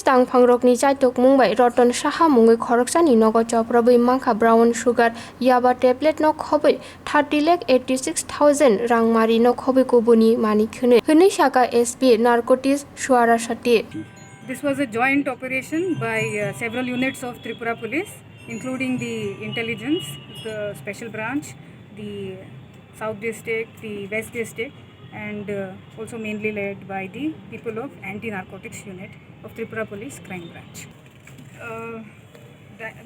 tang phangrokni chaitok mungbai Roton Saha mungoi khoroksani nogo choproboi mangkha brown sugar yaba tablet no khoboi 30,86,000 rangmari no khoboi koboni mani khune hwnui saka SP narcotics Shuara Shati. This was a joint operation by several units of Tripura Police, including the intelligence, the special branch, the South District, the West District, and also mainly led by the people of Anti-Narcotics Unit of Tripura Police Crime Branch.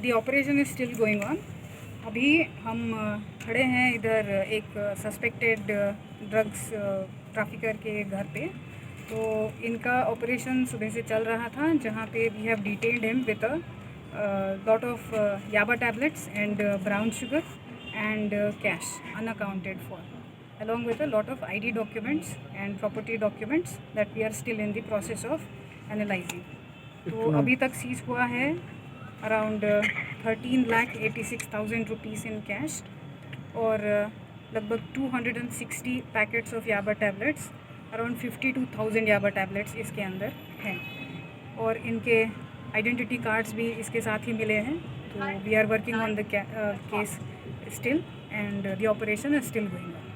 The operation is still going on. अभी हम खड़े हैं इधर एक suspected drugs trafficker के घर पे. तो इनका ऑपरेशन सुबह से चल रहा था, जहाँ पे we have detained him with a lot of yaba tablets and brown sugar and cash unaccounted for, along with a lot of ID documents and property documents that we are still in the process of analyzing. तो अभी तक seize हुआ है around 13,86,000 rupees in cash और लगभग 260 packets of yaba tablets, around 52,000 yaba tablets इसके अंदर हैं. और इनके आइडेंटिटी कार्ड्स भी इसके साथ ही मिले हैं. तो we are working on the case still and the operation is still going on.